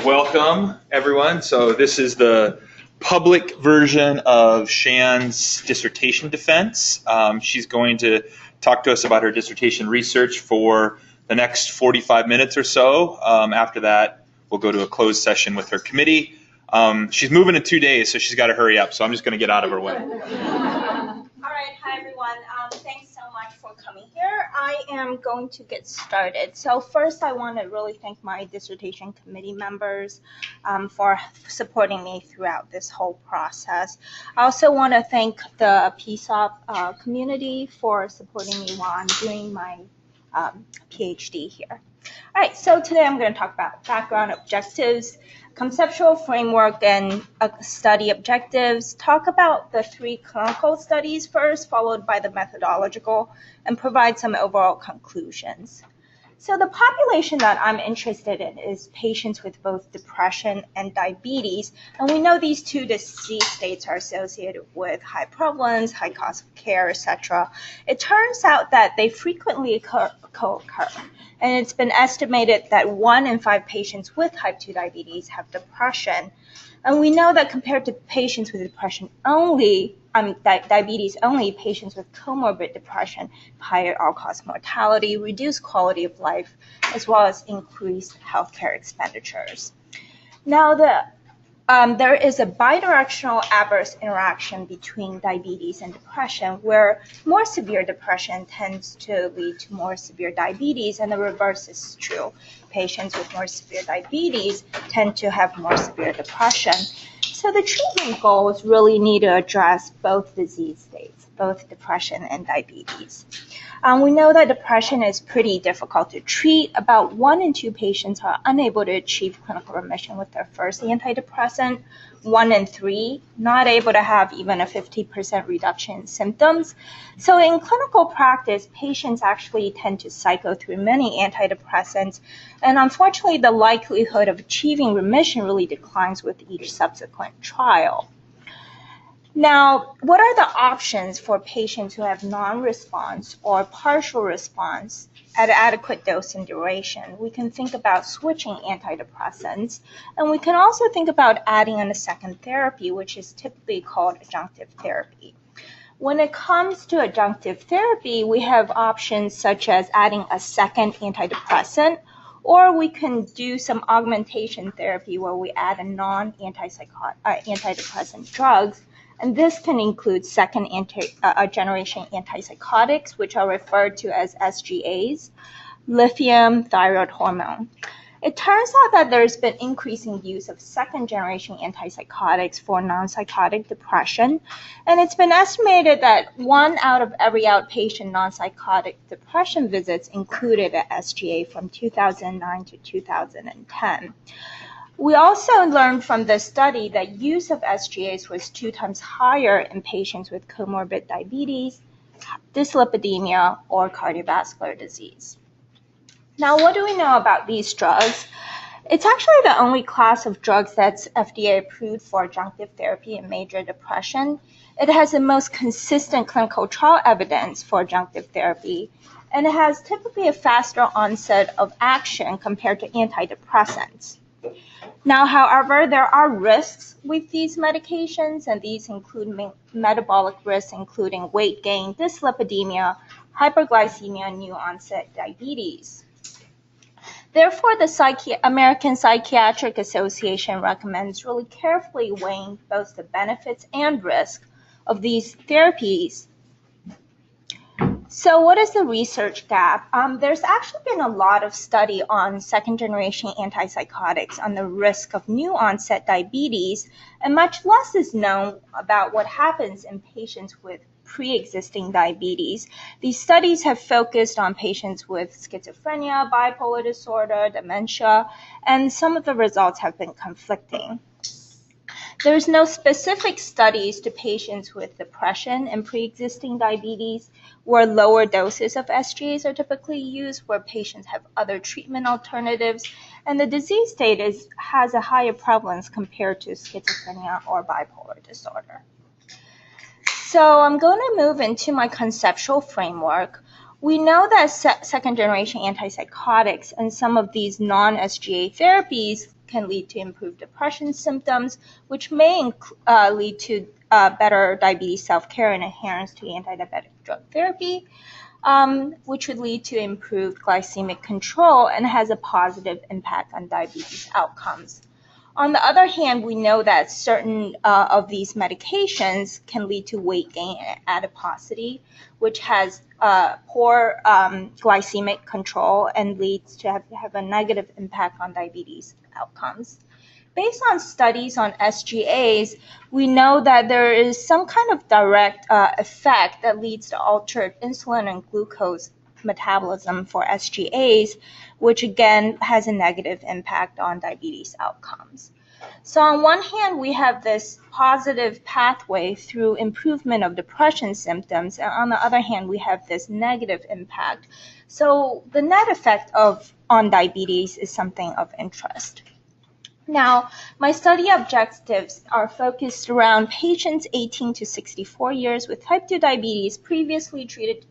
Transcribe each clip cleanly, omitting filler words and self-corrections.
Welcome, everyone. So this is the public version of Shan's dissertation defense. She's going to talk to us about her dissertation research for the next 45 minutes or so. After that, we'll go to a closed session with her committee. She's moving in 2 days, so she's got to hurry up. So I'm just going to get out of her way. All right, hi everyone. Thanks so much for coming here. I am going to get started. So first, I want to really thank my dissertation committee members for supporting me throughout this whole process. I also want to thank the PSOP community for supporting me while I'm doing my PhD here. All right, so today I'm going to talk about background objectives, conceptual framework, and study objectives, talk about the 3 clinical studies first, followed by the methodological, and provide some overall conclusions. So the population that I'm interested in is patients with both depression and diabetes, and we know these 2 disease states are associated with high prevalence, high cost of care, etc. It turns out that they frequently co-occur, and it's been estimated that 1 in 5 patients with type 2 diabetes have depression. And we know that compared to patients with depression only, diabetes only, patients with comorbid depression, higher all-cause mortality, reduced quality of life, as well as increased healthcare expenditures. Now, there is a bidirectional adverse interaction between diabetes and depression, where more severe depression tends to lead to more severe diabetes, and the reverse is true. Patients with more severe diabetes tend to have more severe depression. So the treatment goals really need to address both disease states, both depression and diabetes. We know that depression is pretty difficult to treat. About 1 in 2 patients are unable to achieve clinical remission with their first antidepressant. 1 in 3 not able to have even a 50% reduction in symptoms. So in clinical practice, patients actually tend to cycle through many antidepressants, and unfortunately, the likelihood of achieving remission really declines with each subsequent trial. Now, what are the options for patients who have non-response or partial response at adequate dose and duration? We can think about switching antidepressants, and we can also think about adding in a second therapy, which is typically called adjunctive therapy. When it comes to adjunctive therapy, we have options such as adding a second antidepressant, or we can do some augmentation therapy where we add a non-antidepressant drugs. And this can include second generation antipsychotics, which are referred to as SGAs, lithium thyroid hormone. It turns out that there's been increasing use of second generation antipsychotics for non-psychotic depression, and it's been estimated that 1 out of every outpatient non-psychotic depression visits included an SGA from 2009 to 2010. We also learned from this study that use of SGAs was 2 times higher in patients with comorbid diabetes, dyslipidemia, or cardiovascular disease. Now, what do we know about these drugs? It's actually the only class of drugs that's FDA approved for adjunctive therapy in major depression. It has the most consistent clinical trial evidence for adjunctive therapy, and it has typically a faster onset of action compared to antidepressants. Now, however, there are risks with these medications, and these include metabolic risks, including weight gain, dyslipidemia, hyperglycemia, and new onset diabetes. Therefore, the American Psychiatric Association recommends really carefully weighing both the benefits and risk of these therapies. So what is the research gap? There's actually been a lot of study on second-generation antipsychotics on the risk of new onset diabetes, and much less is known about what happens in patients with pre-existing diabetes. These studies have focused on patients with schizophrenia, bipolar disorder, dementia, and some of the results have been conflicting. There's no specific studies to patients with depression and pre-existing diabetes where lower doses of SGAs are typically used, where patients have other treatment alternatives, and the disease state has a higher prevalence compared to schizophrenia or bipolar disorder. So I'm going to move into my conceptual framework. We know that second-generation antipsychotics and some of these non-SGA therapies can lead to improved depression symptoms, which may lead to better diabetes self-care and adherence to anti-diabetic drug therapy, which would lead to improved glycemic control and has a positive impact on diabetes outcomes. On the other hand, we know that certain of these medications can lead to weight gain and adiposity, which has poor glycemic control and leads to have a negative impact on diabetes outcomes. Based on studies on SGAs, we know that there is some kind of direct effect that leads to altered insulin and glucose metabolism for SGAs, which again has a negative impact on diabetes outcomes. So on one hand, we have this positive pathway through improvement of depression symptoms, and on the other hand, we have this negative impact. So the net effect on diabetes is something of interest. Now, my study objectives are focused around patients 18 to 64 years with type 2 diabetes, previously treated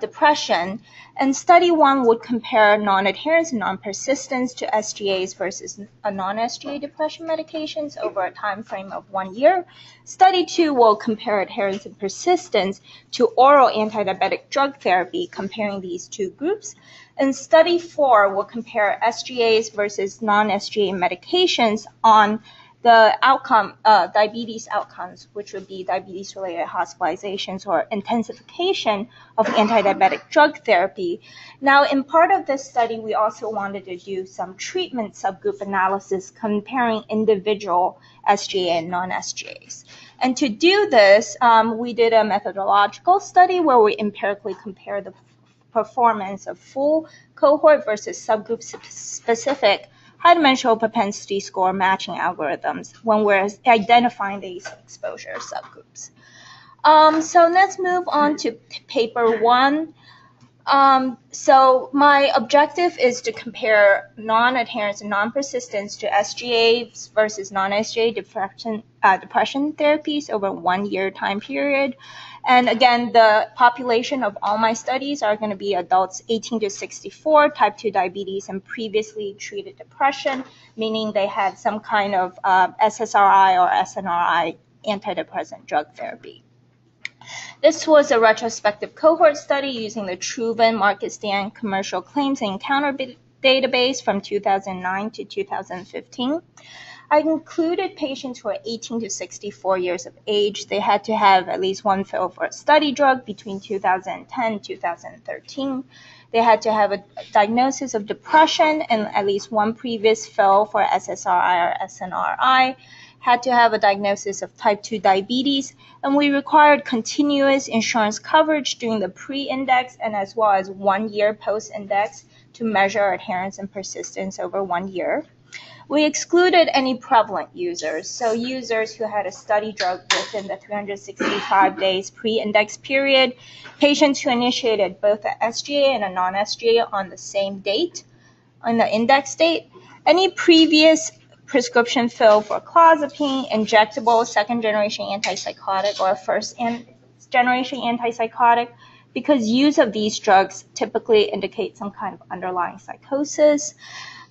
depression, and study 1 would compare non-adherence and non-persistence to SGAs versus non-SGA depression medications over a time frame of 1 year. Study 2 will compare adherence and persistence to oral anti-diabetic drug therapy, comparing these two groups. And study 4 will compare SGAs versus non-SGA medications on the outcome, diabetes outcomes, which would be diabetes-related hospitalizations or intensification of anti-diabetic drug therapy. Now, in part of this study, we also wanted to do some treatment subgroup analysis comparing individual SGA and non-SGAs. And to do this, we did a methodological study where we empirically compare the performance of full cohort versus subgroup specific high-dimensional propensity score matching algorithms when we're identifying these exposure subgroups. So let's move on to paper 1. So my objective is to compare non-adherence and non-persistence to SGAs versus non-SGA depression therapies over a 1 year time period. And again, the population of all my studies are going to be adults 18 to 64, type 2 diabetes, and previously treated depression, meaning they had some kind of SSRI or SNRI antidepressant drug therapy. This was a retrospective cohort study using the Truven MarketScan commercial claims and encounter database from 2009 to 2015. I included patients who are 18 to 64 years of age. They had to have at least one fail for a study drug between 2010 and 2013. They had to have a diagnosis of depression and at least one previous fail for SSRI or SNRI, had to have a diagnosis of type 2 diabetes, and we required continuous insurance coverage during the pre-index and as well as 1 year post-index to measure adherence and persistence over 1 year. We excluded any prevalent users, so users who had a study drug within the 365 days pre-index period, patients who initiated both a SGA and a non-SGA on the same date, on the index date, any previous prescription fill for clozapine, injectable, second-generation antipsychotic, or first-generation antipsychotic, because use of these drugs typically indicate some kind of underlying psychosis.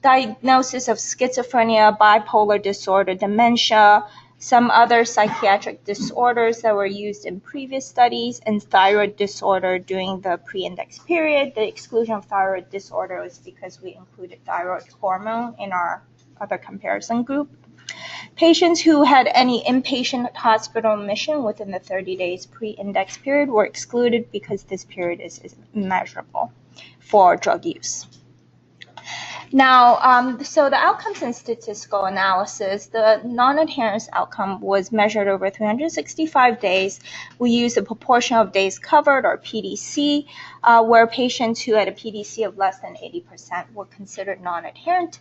Diagnosis of schizophrenia, bipolar disorder, dementia, some other psychiatric disorders that were used in previous studies, and thyroid disorder during the pre-index period. The exclusion of thyroid disorder was because we included thyroid hormone in our other comparison group. Patients who had any inpatient hospital admission within the 30 days pre-index period were excluded because this period is immeasurable for drug use. Now, so the outcomes in statistical analysis, the non-adherence outcome was measured over 365 days. We used the proportion of days covered, or PDC, where patients who had a PDC of less than 80% were considered non-adherent.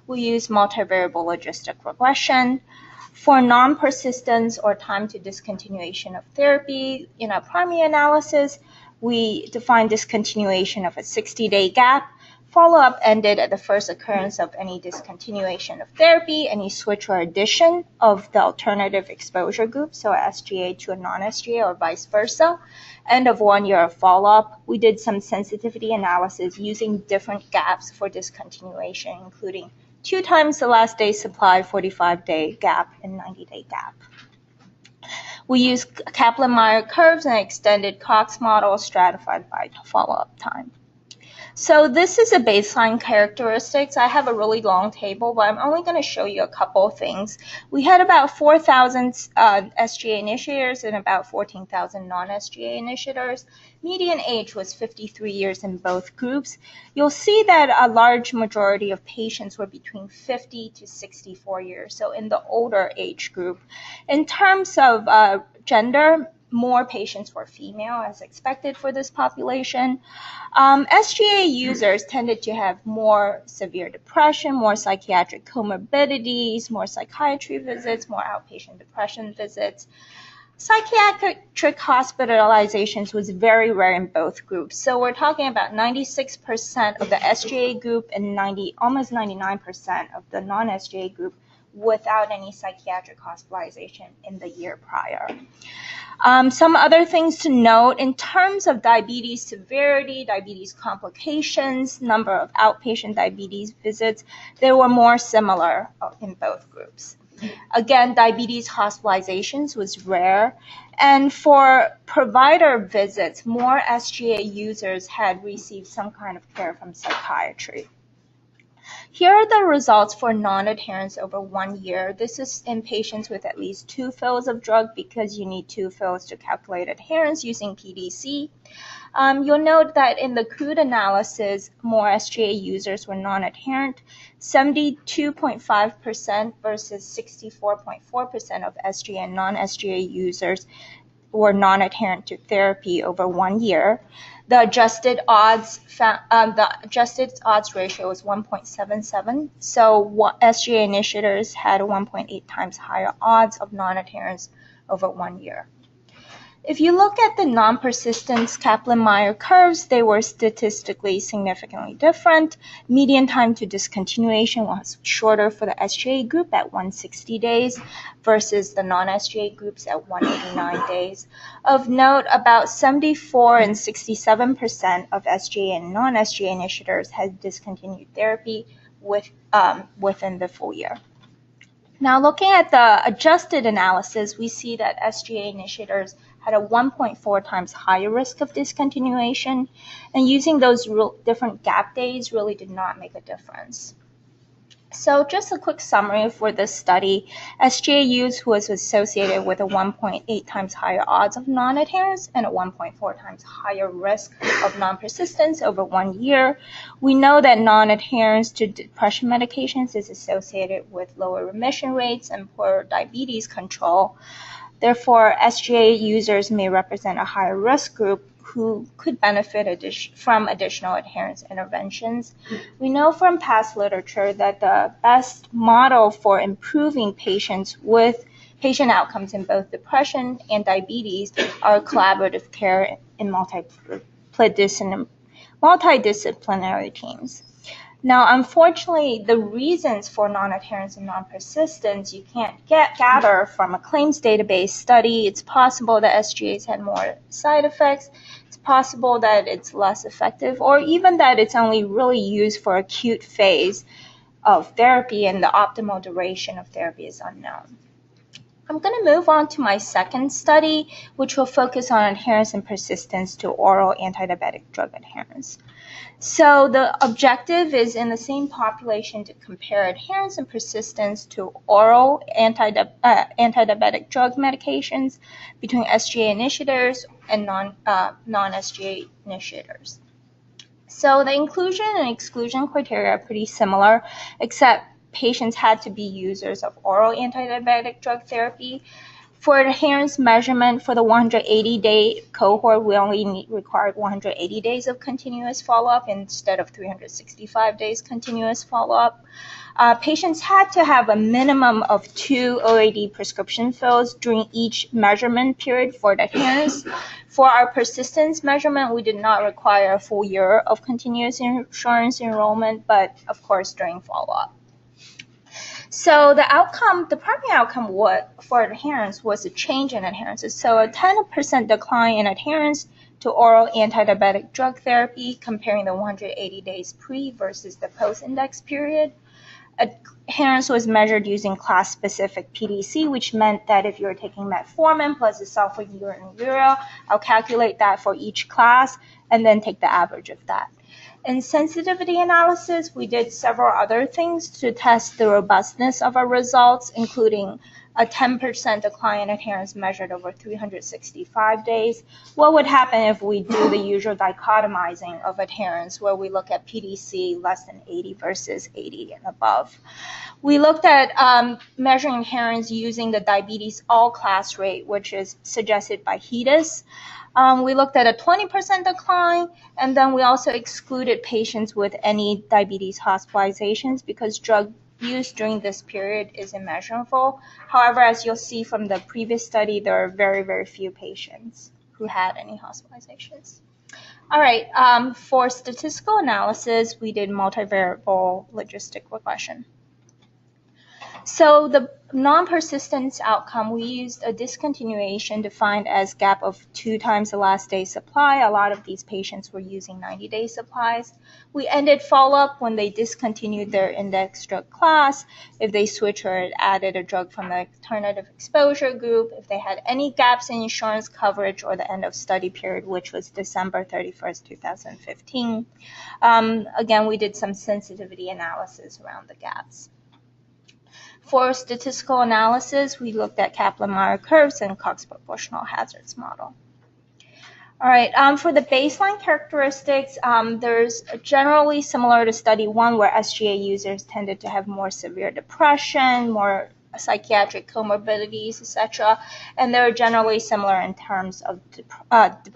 We used multivariable logistic regression. For non-persistence or time to discontinuation of therapy, in our primary analysis, we defined discontinuation of a 60-day gap. Follow-up ended at the first occurrence of any discontinuation of therapy, any switch or addition of the alternative exposure group, so a SGA to a non-SGA or vice versa. End of 1 year of follow-up. We did some sensitivity analysis using different gaps for discontinuation, including 2 times the last day's supply, 45-day gap, and 90-day gap. We use Kaplan-Meier curves and extended Cox model stratified by follow-up time. So this is a baseline characteristics. I have a really long table, but I'm only going to show you a couple of things. We had about 4,000 SGA initiators and about 14,000 non-SGA initiators. Median age was 53 years in both groups. You'll see that a large majority of patients were between 50 to 64 years, so in the older age group. In terms of gender, more patients were female as expected for this population. SGA users tended to have more severe depression, more psychiatric comorbidities, more psychiatry visits, more outpatient depression visits. Psychiatric hospitalizations was very rare in both groups. So we're talking about 96% of the SGA group and almost 99% of the non-SGA group without any psychiatric hospitalization in the year prior. Some other things to note in terms of diabetes severity, diabetes complications, number of outpatient diabetes visits, they were more similar in both groups. Again, diabetes hospitalizations was rare, and for provider visits, more SGA users had received some kind of care from psychiatry. Here are the results for non-adherence over 1 year. This is in patients with at least 2 fills of drug because you need 2 fills to calculate adherence using PDC. You'll note that in the crude analysis, more SGA users were non-adherent, 72.5% versus 64.4% of SGA and non-SGA users were non-adherent to therapy over 1 year. The adjusted odds ratio was 1.77, so SGA initiators had 1.8 times higher odds of non-adherence over 1 year. If you look at the non-persistence Kaplan-Meier curves, they were statistically significantly different. Median time to discontinuation was shorter for the SGA group at 160 days versus the non-SGA groups at 189 days. Of note, about 74 and 67% of SGA and non-SGA initiators had discontinued therapy within the full year. Now, looking at the adjusted analysis, we see that SGA initiators had a 1.4 times higher risk of discontinuation, and using those different gap days really did not make a difference. So just a quick summary for this study. SGA use was associated with a 1.8 times higher odds of non-adherence and a 1.4 times higher risk of non-persistence over 1 year. We know that non-adherence to depression medications is associated with lower remission rates and poor diabetes control. Therefore, SGA users may represent a higher risk group who could benefit from additional adherence interventions. We know from past literature that the best model for improving patient outcomes in both depression and diabetes are collaborative care in multidisciplinary teams. Now, unfortunately, the reasons for non-adherence and non-persistence you can't gather from a claims database study. It's possible that SGAs had more side effects. It's possible that it's less effective, or even that it's only really used for acute phase of therapy and the optimal duration of therapy is unknown. I'm going to move on to my second study, which will focus on adherence and persistence to oral antidiabetic drug adherence. So the objective is in the same population to compare adherence and persistence to oral antidiabetic drug medications between SGA initiators and non-SGA initiators. So the inclusion and exclusion criteria are pretty similar, except patients had to be users of oral antidiabetic drug therapy. For adherence measurement for the 180-day cohort, we only required 180 days of continuous follow-up instead of 365 days continuous follow-up. Patients had to have a minimum of 2 OAD prescription fills during each measurement period for adherence. For our persistence measurement, we did not require a full year of continuous insurance enrollment, but of course during follow-up. So the primary outcome for adherence was a change in adherence. So a 10% decline in adherence to oral antidiabetic drug therapy, comparing the 180 days pre versus the post-index period. Adherence was measured using class-specific PDC, which meant that if you're taking metformin plus the sulfonylurea, I'll calculate that for each class and then take the average of that. In sensitivity analysis, we did several other things to test the robustness of our results, including a 10% decline in adherence measured over 365 days. What would happen if we do the usual dichotomizing of adherence, where we look at PDC less than 80 versus 80 and above? We looked at measuring adherence using the diabetes all-class rate, which is suggested by HEDIS. We looked at a 20% decline, and then we also excluded patients with any diabetes hospitalizations because drug use during this period is immeasurable. However, as you'll see from the previous study, there are very, very few patients who had any hospitalizations. All right, for statistical analysis, we did multivariable logistic regression. So the non-persistence outcome, we used a discontinuation defined as gap of 2 times the last day's supply. A lot of these patients were using 90-day supplies. We ended follow-up when they discontinued their index drug class, if they switched or added a drug from the alternative exposure group, if they had any gaps in insurance coverage, or the end of study period, which was December 31st, 2015. Again, we did some sensitivity analysis around the gaps. For statistical analysis, we looked at Kaplan-Meier curves and Cox proportional hazards model. All right, for the baseline characteristics, there's generally similar to study 1, where SGA users tended to have more severe depression, more psychiatric comorbidities, etc. And they're generally similar in terms of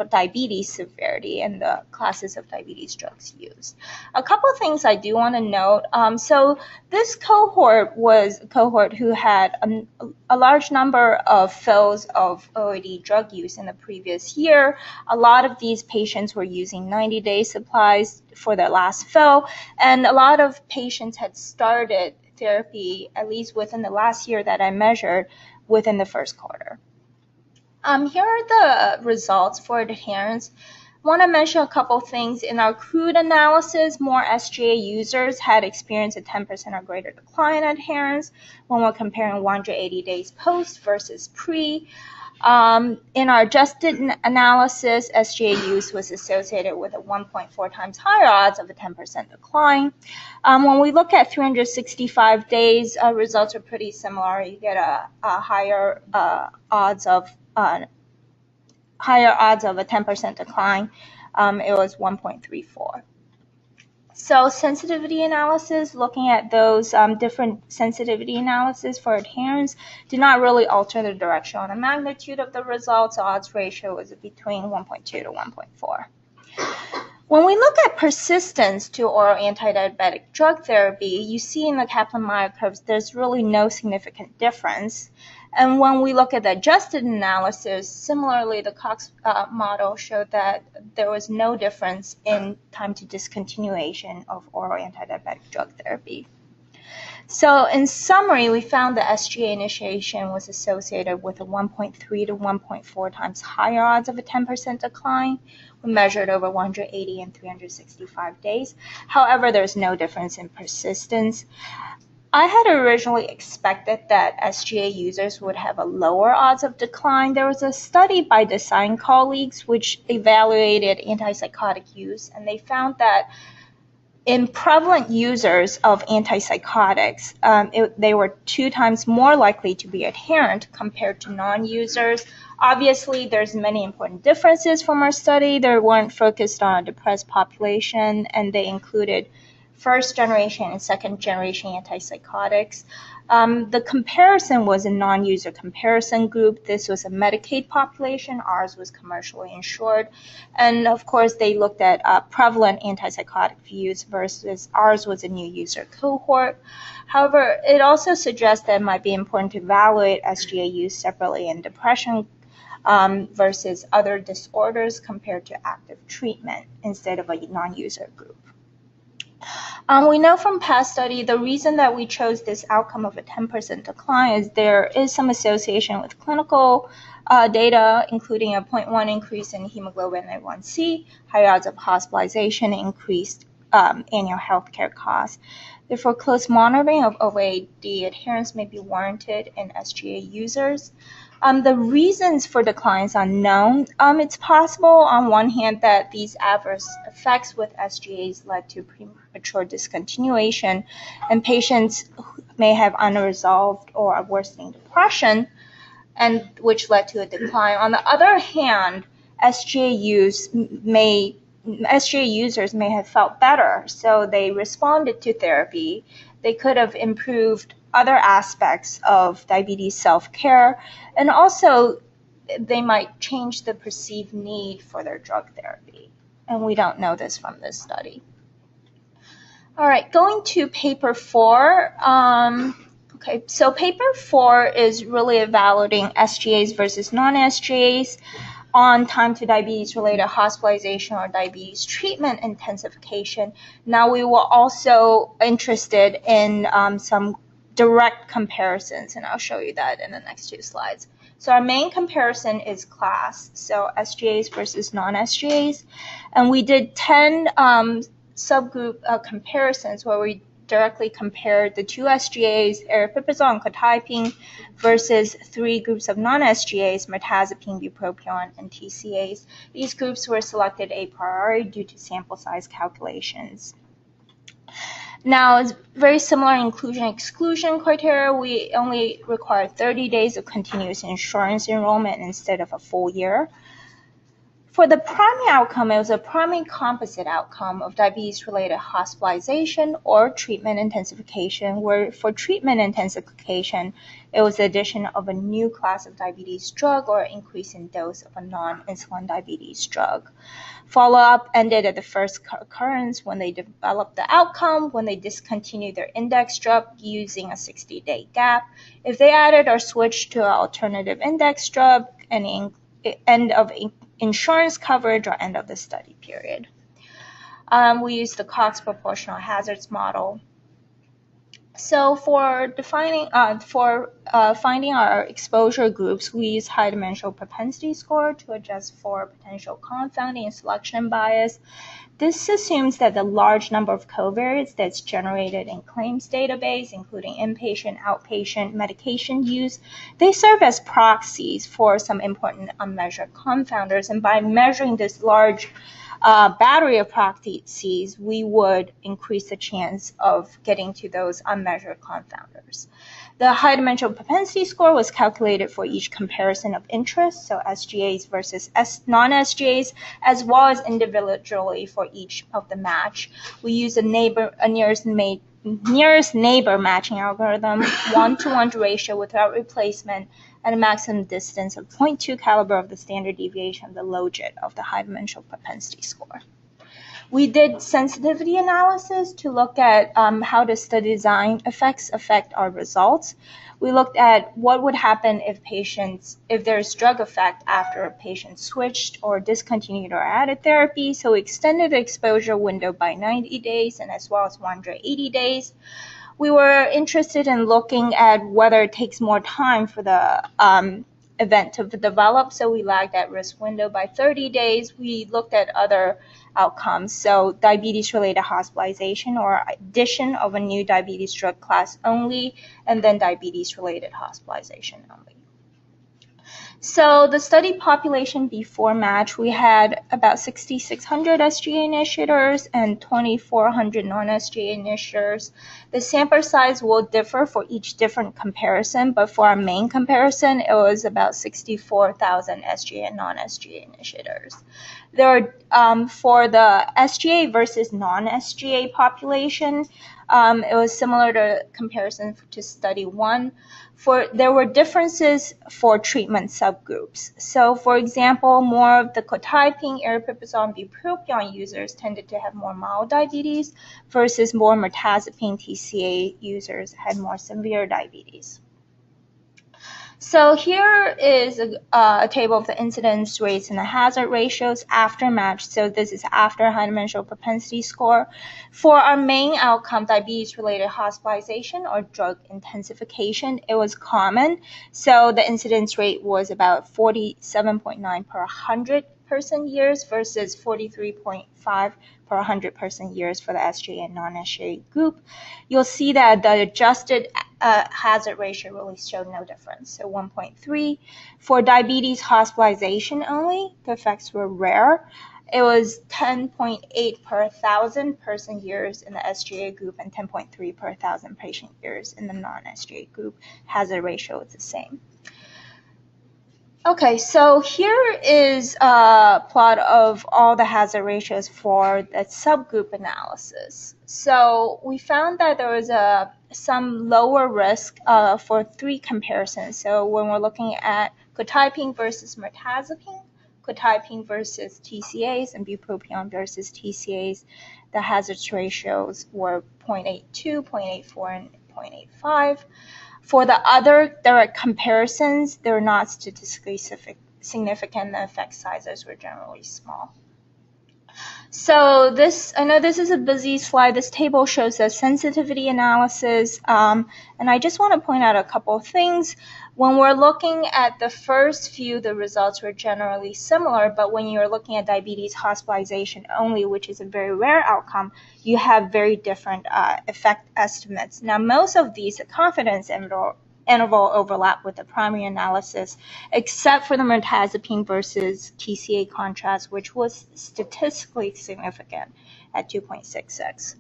diabetes severity and the classes of diabetes drugs used. A couple of things I do want to note. So this cohort was a cohort who had a large number of fills of OAD drug use in the previous year. A lot of these patients were using 90-day supplies for their last fill, and a lot of patients had started therapy, at least within the last year that I measured, within the first quarter. Here are the results for adherence. I want to mention a couple things. In our crude analysis, more SGA users had experienced a 10% or greater decline in adherence when we're comparing 180 days post versus pre. In our adjusted analysis, SGA use was associated with a 1.4 times higher odds of a 10% decline. When we look at 365 days, results are pretty similar. You get a higher odds of a 10% decline. It was 1.34. So sensitivity analysis, looking at those different sensitivity analysis for adherence, did not really alter the direction or the magnitude of the results. The odds ratio was between 1.2 to 1.4. When we look at persistence to oral antidiabetic drug therapy, you see in the Kaplan-Meier curves there's really no significant difference. And when we look at the adjusted analysis, similarly, the Cox model showed that there was no difference in time to discontinuation of oral antidiabetic drug therapy. So in summary, we found that SGA initiation was associated with a 1.3 to 1.4 times higher odds of a 10% decline when measured over 180 and 365 days. However, there's no difference in persistence. I had originally expected that SGA users would have a lower odds of decline. There was a study by Design colleagues which evaluated antipsychotic use, and they found that in prevalent users of antipsychotics, they were 2 times more likely to be adherent compared to non-users. Obviously, there's many important differences from our study. They weren't focused on a depressed population, and they included first generation and second generation antipsychotics. The comparison was a non-user comparison group. This was a Medicaid population. Ours was commercially insured. And of course, they looked at prevalent antipsychotic use versus ours was a new user cohort. However, it also suggests that it might be important to evaluate SGA use separately in depression versus other disorders compared to active treatment instead of a non-user group. We know from past study, the reason that we chose this outcome of a 10% decline is there is some association with clinical data, including a 0.1 increase in hemoglobin A1C, higher odds of hospitalization, increased annual healthcare costs. Therefore, close monitoring of OAD adherence may be warranted in SGA users. The reasons for declines are unknown. It's possible, on one hand, that these adverse effects with SGAs led to premature discontinuation, and patients may have unresolved or worsening depression, and which led to a decline. On the other hand, SGA users may have felt better, so they responded to therapy. They could have improved other aspects of diabetes self-care, and also they might change the perceived need for their drug therapy. And we don't know this from this study. All right, going to paper 4. Okay, so paper 4 is really evaluating SGAs versus non-SGAs on time to diabetes-related hospitalization or diabetes treatment intensification. Now we were also interested in some direct comparisons, and I'll show you that in the next 2 slides. So our main comparison is class, so SGAs versus non-SGAs, and we did 10 subgroup comparisons where we directly compared the 2 SGAs, aripiprazole and quetiapine, versus 3 groups of non-SGAs, mirtazapine, bupropion, and TCAs. These groups were selected a priori due to sample size calculations. Now, it's very similar inclusion-exclusion criteria. We only require 30 days of continuous insurance enrollment instead of a full year. For the primary outcome, it was a primary composite outcome of diabetes-related hospitalization or treatment intensification, where for treatment intensification, it was the addition of a new class of diabetes drug or increase in dose of a non-insulin diabetes drug. Follow-up ended at the first occurrence when they developed the outcome, when they discontinued their index drug using a 60-day gap. If they added or switched to an alternative index drug, and end of insurance coverage or end of the study period. We used the Cox proportional hazards model. So for finding our exposure groups, we use high dimensional propensity score to adjust for potential confounding and selection bias. This assumes that the large number of covariates that's generated in claims database, including inpatient, outpatient, medication use, they serve as proxies for some important unmeasured confounders. And by measuring this large battery of proxies, we would increase the chance of getting to those unmeasured confounders. The high dimensional propensity score was calculated for each comparison of interest, so SGAs versus non-SGAs, as well as individually for each of the match. We use a nearest neighbor matching algorithm, 1-to-1 ratio without replacement, and a maximum distance of 0.2 caliber of the standard deviation of the logit of the high dimensional propensity score. We did sensitivity analysis to look at how the study design effects affect our results. We looked at what would happen if there's drug effect after a patient switched or discontinued or added therapy. So we extended the exposure window by 90 days and as well as 180 days. We were interested in looking at whether it takes more time for the event to develop, so we lagged that risk window by 30 days. We looked at other outcomes, so diabetes-related hospitalization or addition of a new diabetes drug class only, and then diabetes-related hospitalization only. So the study population before match, we had about 6,600 SGA initiators and 2,400 non-SGA initiators. The sample size will differ for each different comparison, but for our main comparison, it was about 64,000 SGA and non-SGA initiators. For the SGA versus non-SGA population, it was similar to comparison to study 1. There were differences for treatment subgroups. So, for example, more of the quetiapine, aripiprazole, and bupropion users tended to have more mild diabetes versus more mirtazapine TCA users had more severe diabetes. So here is a table of the incidence rates and the hazard ratios after match. So this is after high dimensional propensity score. For our main outcome, diabetes-related hospitalization or drug intensification, it was common. So the incidence rate was about 47.9 per 100 person years versus 43.5 per 100 person years for the SGA and non-SGA group, you'll see that the adjusted hazard ratio really showed no difference, so 1.3. For diabetes hospitalization only, the effects were rare. It was 10.8 per 1,000 person years in the SGA group and 10.3 per 1,000 patient years in the non-SGA group. Hazard ratio is the same. Okay, so here is a plot of all the hazard ratios for the subgroup analysis. So we found that there was some lower risk for 3 comparisons. So when we're looking at quetiapine versus mirtazapine, quetiapine versus TCAs, and bupropion versus TCAs, the hazard ratios were 0.82, 0.84, and 0.85. For the other direct comparisons, they're not statistically significant. The effect sizes were generally small. So I know this is a busy slide. This table shows the sensitivity analysis, and I just want to point out a couple of things. When we're looking at the first few, the results were generally similar, but when you're looking at diabetes hospitalization only, which is a very rare outcome, you have very different effect estimates. Now, most of these, the confidence interval overlap with the primary analysis, except for the mirtazapine versus TCA contrast, which was statistically significant at 2.66.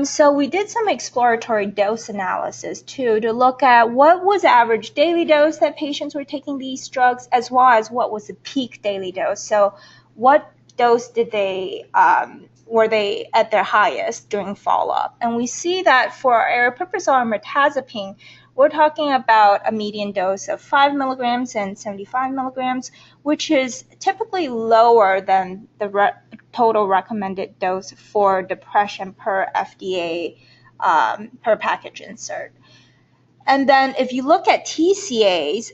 So we did some exploratory dose analysis too to look at what was the average daily dose that patients were taking these drugs, as well as what was the peak daily dose. So what dose did they were they at their highest during follow-up? And we see that for aripiprazole and mirtazapine, we're talking about a median dose of 5 milligrams and 75 milligrams, which is typically lower than the total recommended dose for depression per FDA per package insert. And then if you look at TCAs,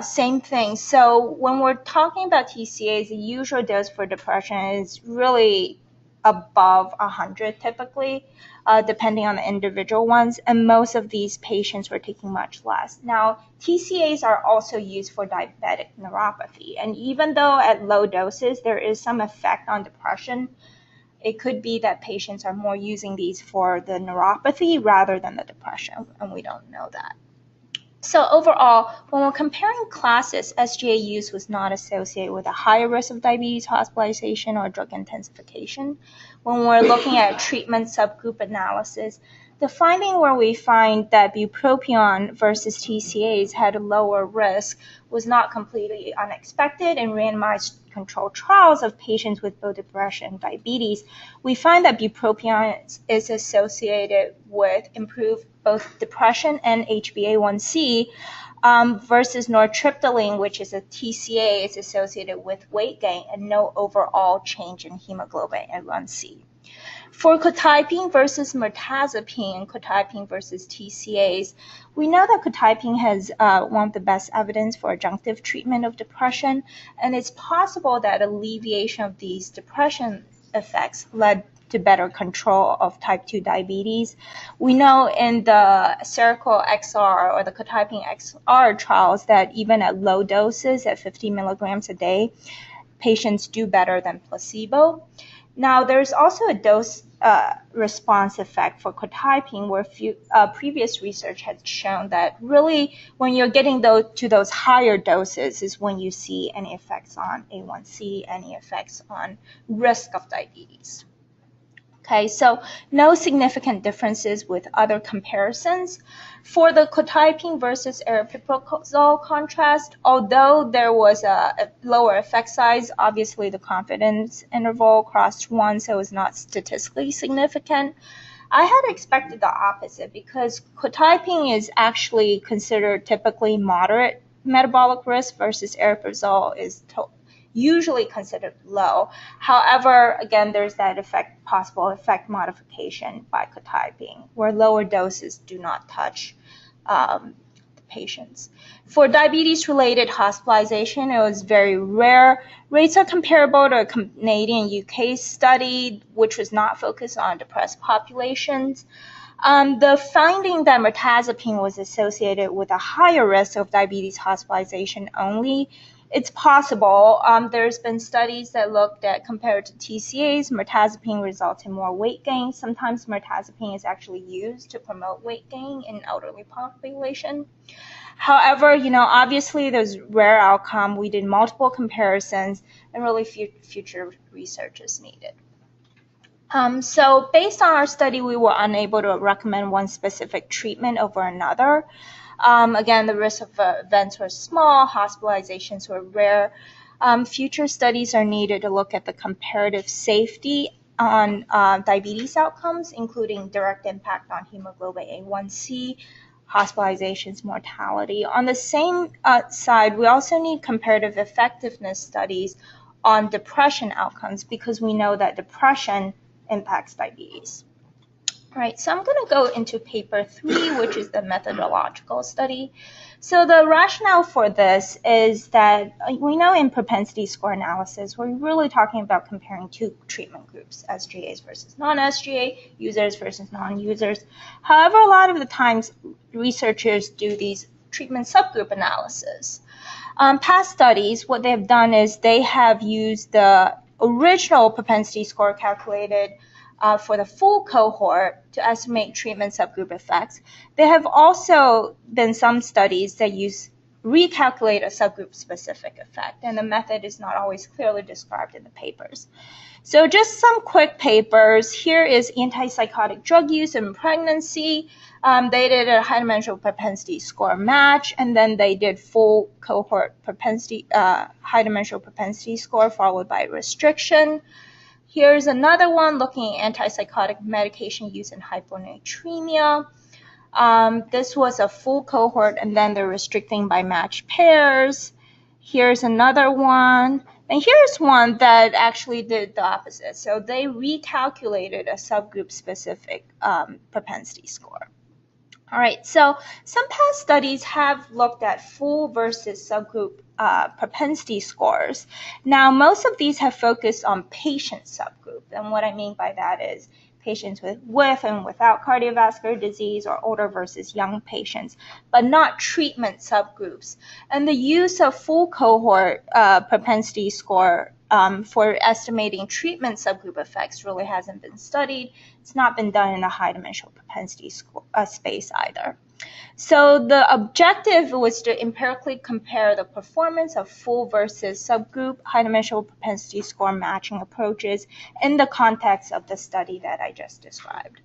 same thing. So when we're talking about TCAs, the usual dose for depression is really above 100 typically, depending on the individual ones, and most of these patients were taking much less. Now, TCAs are also used for diabetic neuropathy, and even though at low doses there is some effect on depression, it could be that patients are more using these for the neuropathy rather than the depression, and we don't know that. So overall, when we're comparing classes, SGA use was not associated with a higher risk of diabetes hospitalization or drug intensification. When we're looking at treatment subgroup analysis, the finding where we find that bupropion versus TCAs had a lower risk was not completely unexpected. In randomized controlled trials of patients with both depression and diabetes, we find that bupropion is associated with improved both depression and HbA1c versus nortriptyline, which is a TCA, is associated with weight gain and no overall change in hemoglobin A1c. For quetiapine versus mirtazapine, quetiapine versus TCAs, we know that quetiapine has one of the best evidence for adjunctive treatment of depression, and it's possible that alleviation of these depression effects led to better control of type 2 diabetes. We know in the Seroquel XR or the quetiapine XR trials that even at low doses, at 50 milligrams a day, patients do better than placebo. Now, there's also a dose response effect for quetiapine where previous research had shown that really when you're getting to those higher doses is when you see any effects on A1C, any effects on risk of diabetes. Okay, so no significant differences with other comparisons. For the quetiapine versus aripiprazole contrast, although there was a lower effect size, obviously the confidence interval crossed 1, so it was not statistically significant. I had expected the opposite because quetiapine is actually considered typically moderate metabolic risk versus aripiprazole is usually considered low. However, again, there's that possible effect modification by quetiapine, where lower doses do not touch the patients. For diabetes-related hospitalization, it was very rare. Rates are comparable to a Canadian UK study, which was not focused on depressed populations. The finding that mirtazapine was associated with a higher risk of diabetes hospitalization only, it's possible. There's been studies that looked at compared to TCAs, mirtazapine results in more weight gain. Sometimes mirtazapine is actually used to promote weight gain in elderly population. However, obviously there's rare outcome. We did multiple comparisons, and really future research is needed. So based on our study, we were unable to recommend one specific treatment over another. Again, the risk of events were small, hospitalizations were rare. Future studies are needed to look at the comparative safety on diabetes outcomes, including direct impact on hemoglobin A1C, hospitalizations, mortality. On the same side, we also need comparative effectiveness studies on depression outcomes because we know that depression impacts diabetes. All right, so I'm going to go into paper 3, which is the methodological study. So the rationale for this is that we know in propensity score analysis, we're really talking about comparing two treatment groups, SGAs versus non-SGA, users versus non-users. However, a lot of the times researchers do these treatment subgroup analysis. Past studies, what they've done is they have used the original propensity score calculated for the full cohort to estimate treatment subgroup effects. There have also been some studies that recalculate a subgroup specific effect, and the method is not always clearly described in the papers. So just some quick papers. Here is antipsychotic drug use in pregnancy. They did a high dimensional propensity score match, and then they did full cohort propensity, high dimensional propensity score followed by restriction. Here's another one looking at antipsychotic medication use in hyponatremia. This was a full cohort, and then they're restricting by matched pairs. Here's another one. And here's one that actually did the opposite. So they recalculated a subgroup-specific propensity score. All right, so some past studies have looked at full versus subgroup propensity scores. Now, most of these have focused on patient subgroup. And what I mean by that is patients with and without cardiovascular disease or older versus young patients, but not treatment subgroups. And the use of full cohort propensity score for estimating treatment subgroup effects really hasn't been studied. It's not been done in a high dimensional propensity space either. So the objective was to empirically compare the performance of full versus subgroup high dimensional propensity score matching approaches in the context of the study that I just described.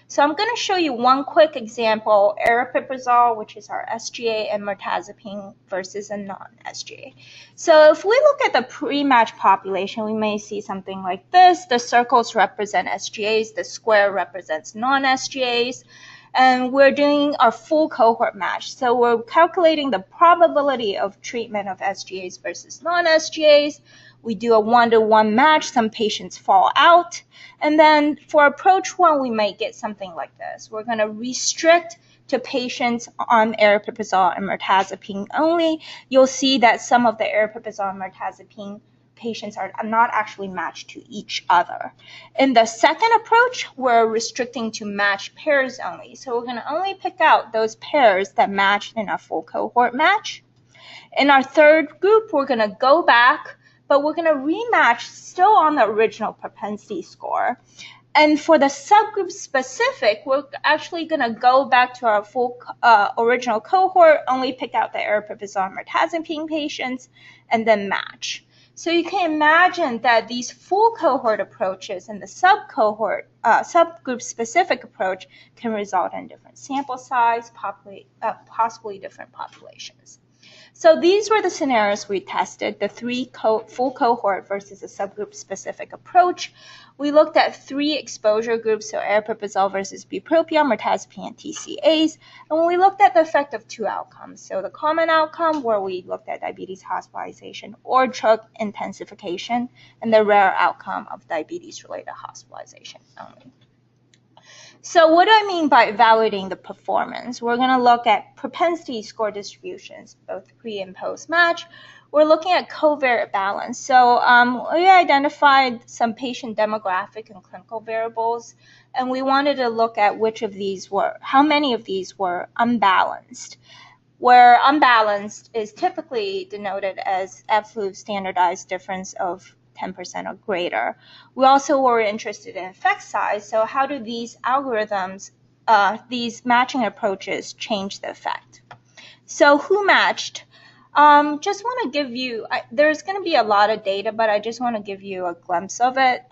So I'm going to show you one quick example, aripiprazole, which is our SGA, and mirtazapine versus a non-SGA. So if we look at the pre-match population, we may see something like this. The circles represent SGAs, the square represents non-SGAs, and we're doing our full cohort match. So we're calculating the probability of treatment of SGAs versus non-SGAs. We do a 1-to-1 match. Some patients fall out. And then for approach 1, we might get something like this. We're going to restrict to patients on aripiprazole and mirtazapine only. You'll see that some of the aripiprazole and mirtazapine patients are not actually matched to each other. In the second approach, we're restricting to matched pairs only. So we're going to only pick out those pairs that matched in a full cohort match. In our third group, we're going to go back, but we're going to rematch still on the original propensity score. And for the subgroup specific, we're actually going to go back to our full original cohort, only pick out the aripiprazole and mirtazapine patients, and then match. So you can imagine that these full cohort approaches and the subgroup specific approach can result in different sample size, possibly different populations. So these were the scenarios we tested, the full cohort versus a subgroup-specific approach. We looked at 3 exposure groups, so aripiprazole versus bupropion, mirtazapine, and TCAs. And we looked at the effect of 2 outcomes. So the common outcome, where we looked at diabetes hospitalization or drug intensification, and the rare outcome of diabetes-related hospitalization only. So what do I mean by evaluating the performance? We're going to look at propensity score distributions, both pre and post match. We're looking at covariate balance. So we identified some patient demographic and clinical variables, and we wanted to look at how many of these were unbalanced. Where unbalanced is typically denoted as absolute standardized difference of 10% or greater. We also were interested in effect size. So how do these algorithms, these matching approaches change the effect? So who matched? Just want to give you, there's going to be a lot of data, but I just want to give you a glimpse of it.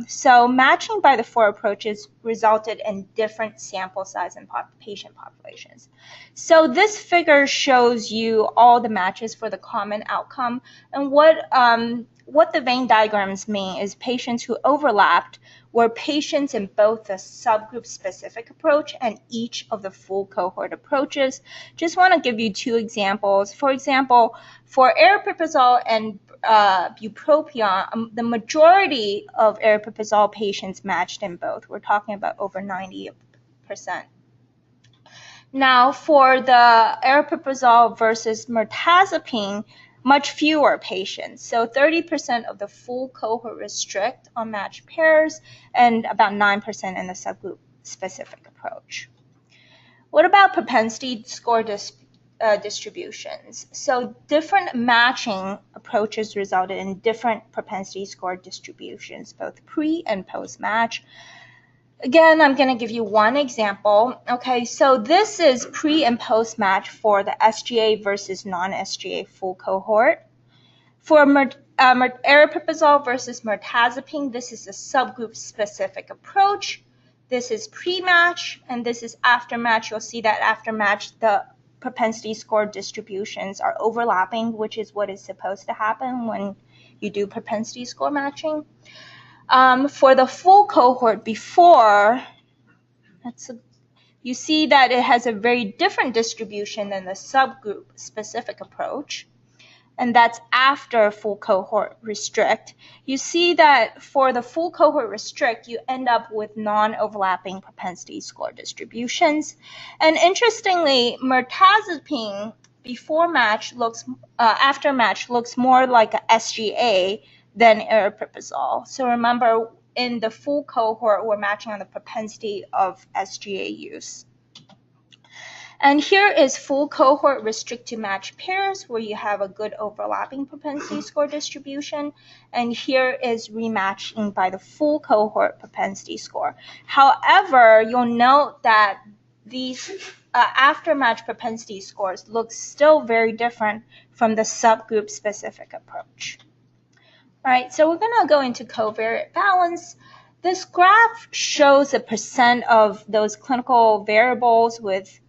So matching by the 4 approaches resulted in different sample size and patient populations. So this figure shows you all the matches for the common outcome. And what the Venn diagrams mean is patients who overlapped were patients in both the subgroup-specific approach and each of the full cohort approaches. Just want to give you 2 examples. For example, for aripiprazole and bupropion, the majority of aripiprazole patients matched in both. We're talking about over 90%. Now, for the aripiprazole versus mirtazapine, much fewer patients. So 30% of the full cohort restrict on matched pairs and about 9% in the subgroup-specific approach. What about propensity score distributions? So different matching approaches resulted in different propensity score distributions, both pre and post-match. Again, I'm going to give you one example. Okay, so this is pre and post match for the SGA versus non-SGA full cohort. For aripiprazole versus mirtazapine, this is a subgroup-specific approach. This is pre-match, and this is after-match. You'll see that after-match, the propensity score distributions are overlapping, which is what is supposed to happen when you do propensity score matching. For the full cohort before, you see that it has a very different distribution than the subgroup-specific approach, and that's after full cohort restrict. You see that for the full cohort restrict, you end up with non-overlapping propensity score distributions. And interestingly, mirtazapine before match after match looks more like a SGA than aripiprazole. So remember, in the full cohort, we're matching on the propensity of SGA use. And here is full cohort restricted match pairs where you have a good overlapping propensity score distribution. And here is rematching by the full cohort propensity score. However, you'll note that these after match propensity scores look still very different from the subgroup specific approach. All right, so we're going to go into covariate balance. This graph shows the percent of those clinical variables with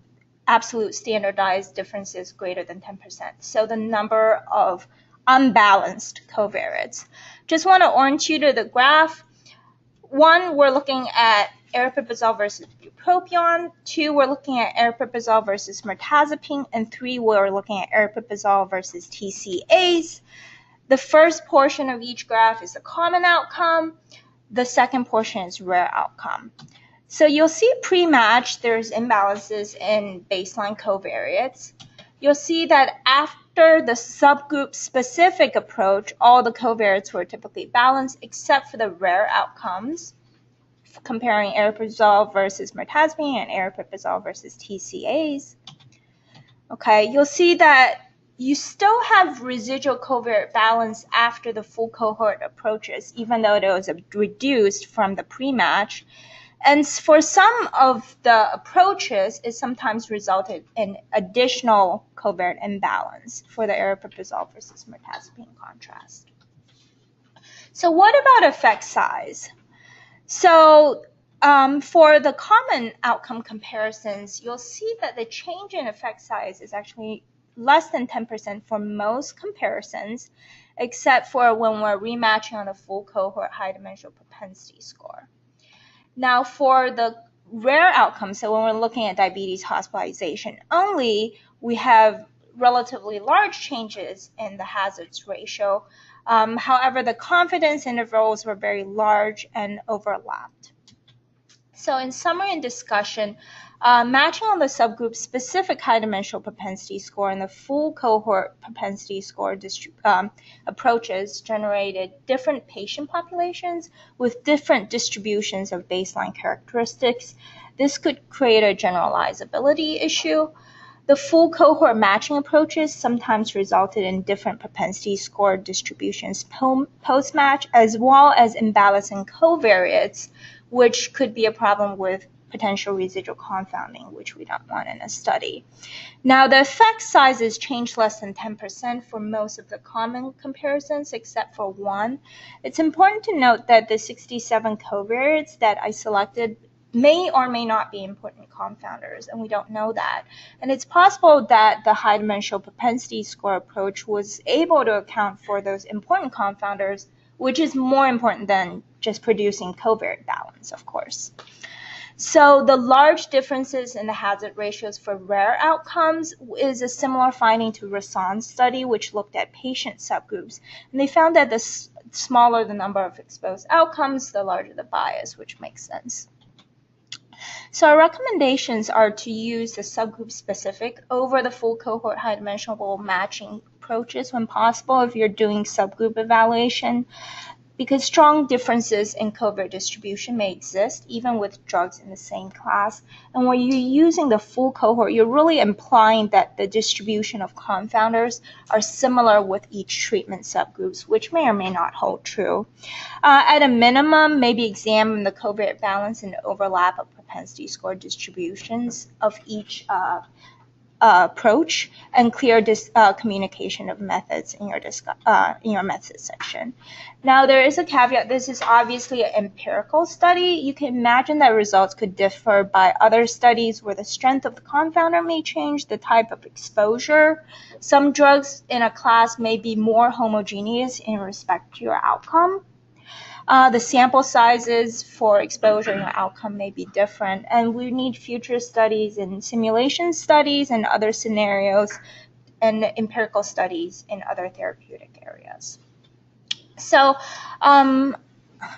absolute standardized differences greater than 10%. So the number of unbalanced covariates. Just want to orient you to the graph. 1, we're looking at aripiprazole versus bupropion. 2, we're looking at aripiprazole versus mirtazapine. And 3, we're looking at aripiprazole versus TCAs. The first portion of each graph is the common outcome. The second portion is rare outcome. So you'll see pre-match, there's imbalances in baseline covariates. You'll see that after the subgroup-specific approach, all the covariates were typically balanced except for the rare outcomes, comparing aripiprazole versus mirtazapine and aripiprazole versus TCAs. Okay, you'll see that you still have residual covariate balance after the full cohort approaches, even though it was reduced from the pre-match. And for some of the approaches, it sometimes resulted in additional covariate imbalance for the aripiprazole versus mirtazapine contrast. So what about effect size? So for the common outcome comparisons, you'll see that the change in effect size is actually less than 10% for most comparisons, except for when we're rematching on a full cohort high dimensional propensity score. Now, for the rare outcomes, so when we're looking at diabetes hospitalization only, we have relatively large changes in the hazards ratio. However, the confidence intervals were very large and overlapped. So in summary and discussion, matching on the subgroup-specific high dimensional propensity score and the full cohort propensity score approaches generated different patient populations with different distributions of baseline characteristics. This could create a generalizability issue. The full cohort matching approaches sometimes resulted in different propensity score distributions post-match, as well as imbalance in covariates, which could be a problem with potential residual confounding, which we don't want in a study. Now, the effect sizes changed less than 10% for most of the common comparisons, except for one. It's important to note that the 67 covariates that I selected may or may not be important confounders, and we don't know that. And it's possible that the high dimensional propensity score approach was able to account for those important confounders, which is more important than just producing covariate balance, of course. So the large differences in the hazard ratios for rare outcomes is a similar finding to Rasan's study, which looked at patient subgroups. And they found that the smaller the number of exposed outcomes, the larger the bias, which makes sense. So our recommendations are to use the subgroup specific over the full cohort high dimensional matching approaches when possible if you're doing subgroup evaluation, because strong differences in covariate distribution may exist even with drugs in the same class. And when you're using the full cohort, you're really implying that the distribution of confounders are similar with each treatment subgroups, which may or may not hold true. At a minimum, maybe examine the covariate balance and overlap of propensity score distributions of each approach, and clear communication of methods in your methods section. Now, there is a caveat. This is obviously an empirical study. You can imagine that results could differ by other studies where the strength of the confounder may change, the type of exposure. Some drugs in a class may be more homogeneous in respect to your outcome. The sample sizes for exposure and outcome may be different, and we need future studies and simulation studies and other scenarios and empirical studies in other therapeutic areas. So,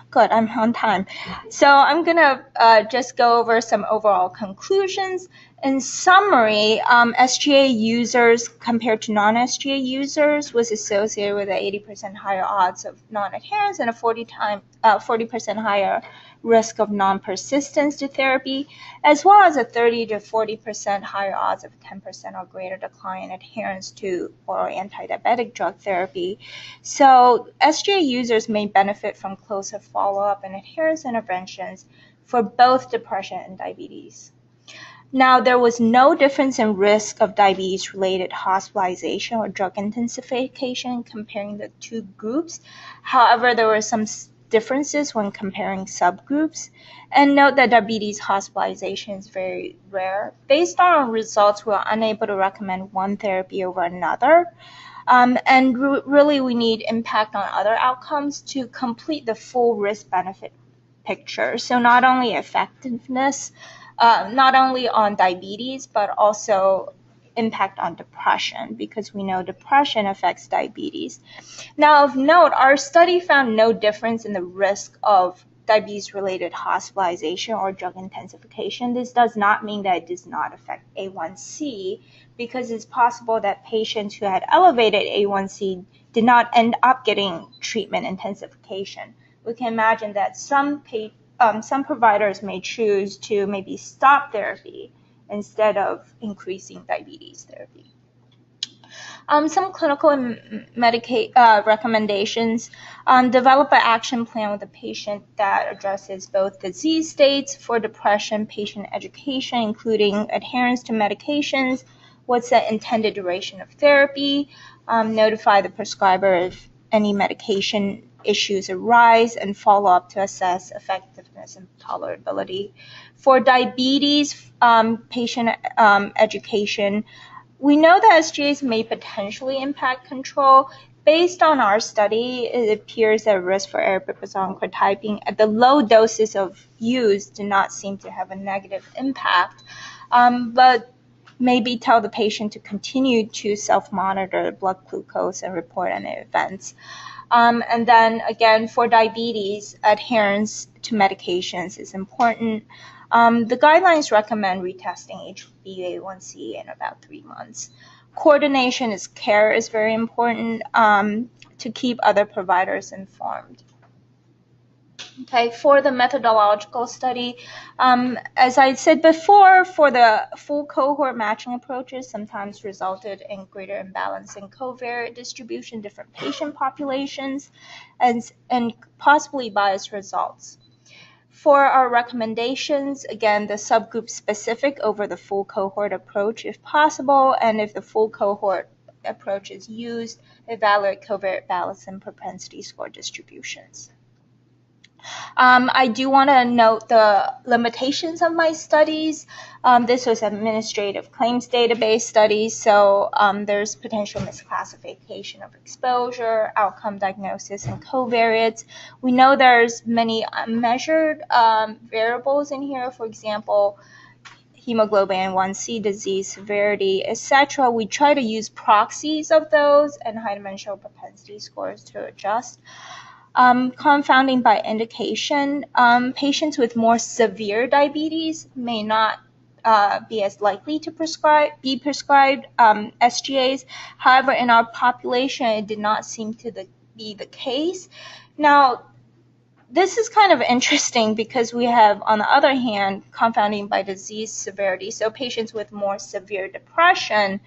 good, I'm on time. So I'm going to just go over some overall conclusions. In summary, SGA users compared to non-SGA users was associated with an 80% higher odds of non-adherence and a 40% higher risk of non-persistence to therapy, as well as a 30 to 40% higher odds of 10% or greater decline in adherence to oral anti-diabetic drug therapy. So SGA users may benefit from closer follow-up and adherence interventions for both depression and diabetes. Now, there was no difference in risk of diabetes-related hospitalization or drug intensification comparing the two groups. However, there were some differences when comparing subgroups. And note that diabetes hospitalization is very rare. Based on our results, we are unable to recommend one therapy over another. And really, we need impact on other outcomes to complete the full risk-benefit picture. So not only effectiveness, not only on diabetes, but also impact on depression, because we know depression affects diabetes. Now, of note, our study found no difference in the risk of diabetes-related hospitalization or drug intensification. This does not mean that it does not affect A1C, because it's possible that patients who had elevated A1C did not end up getting treatment intensification. We can imagine that some providers may choose to maybe stop therapy instead of increasing diabetes therapy. Some clinical and recommendations. Develop an action plan with a patient that addresses both disease states. For depression, patient education, including adherence to medications, what's the intended duration of therapy, notify the prescriber if any medication issues arise, and follow up to assess effectiveness and tolerability. For diabetes, patient education, we know that SGAs may potentially impact control. Based on our study, it appears that risk for aripiprazole and quetiapine at the low doses of use do not seem to have a negative impact. But maybe tell the patient to continue to self-monitor blood glucose and report any events. And then again, for diabetes, adherence to medications is important. The guidelines recommend retesting HbA1c in about 3 months. Coordination care is very important to keep other providers informed. Okay, for the methodological study, as I said before, for the full cohort matching approaches sometimes resulted in greater imbalance in covariate distribution, different patient populations, and possibly biased results. For our recommendations, again, the subgroup specific over the full cohort approach if possible, and if the full cohort approach is used, evaluate covariate balance and propensity score distributions. I do want to note the limitations of my studies. This was administrative claims database studies, so there's potential misclassification of exposure, outcome diagnosis, and covariates. We know there's many unmeasured variables in here. For example, hemoglobin A1c, disease severity, etc. We try to use proxies of those and high-dimensional propensity scores to adjust. Confounding by indication, patients with more severe diabetes may not be as likely to be prescribed SGAs. However, in our population, it did not seem to be the case. Now, this is kind of interesting because we have, on the other hand, confounding by disease severity. So patients with more severe depression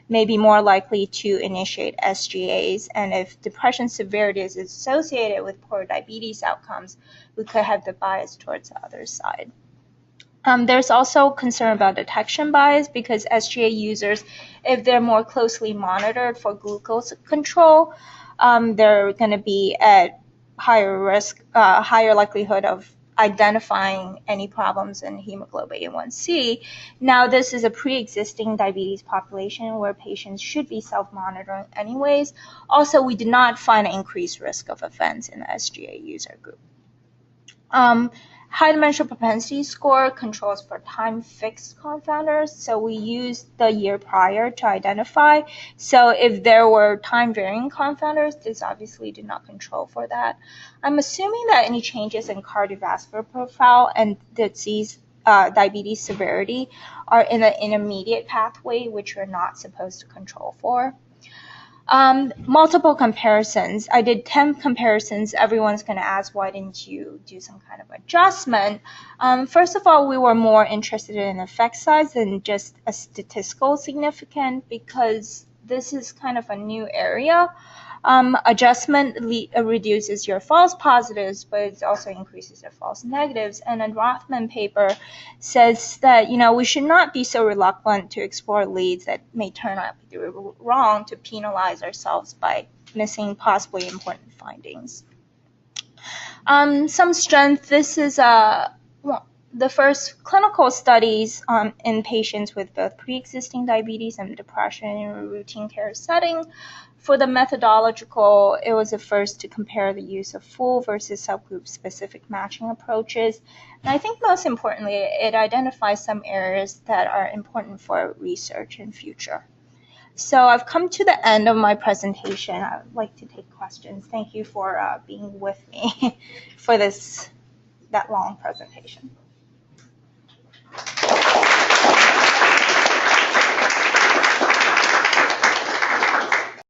may be more likely to initiate SGAs. And if depression severity is associated with poor diabetes outcomes, we could have the bias towards the other side. There's also concern about detection bias because SGA users, if they're more closely monitored for glucose control, they're going to be at higher risk, higher likelihood of identifying any problems in hemoglobin A1c. Now, this is a pre-existing diabetes population where patients should be self-monitoring anyways. Also, we did not find an increased risk of events in the SGA user group. High-dimensional propensity score controls for time-fixed confounders, so we used the year prior to identify. So if there were time-varying confounders, this obviously did not control for that. I'm assuming that any changes in cardiovascular profile and disease diabetes severity are in the intermediate pathway, which we're not supposed to control for. Multiple comparisons. I did 10 comparisons. Everyone's going to ask, why didn't you do some kind of adjustment? First of all, we were more interested in effect size than just a statistical significance because this is kind of a new area. Adjustment reduces your false positives, but it also increases your false negatives. And a Rothman paper says that, we should not be so reluctant to explore leads that may turn out to be wrong to penalize ourselves by missing possibly important findings. Some strength. This is the first clinical studies in patients with both pre-existing diabetes and depression in a routine care setting. For the methodological, it was the first to compare the use of full versus subgroup-specific matching approaches. And I think most importantly, it identifies some areas that are important for research in future. So I've come to the end of my presentation. I would like to take questions. Thank you for being with me for that long presentation.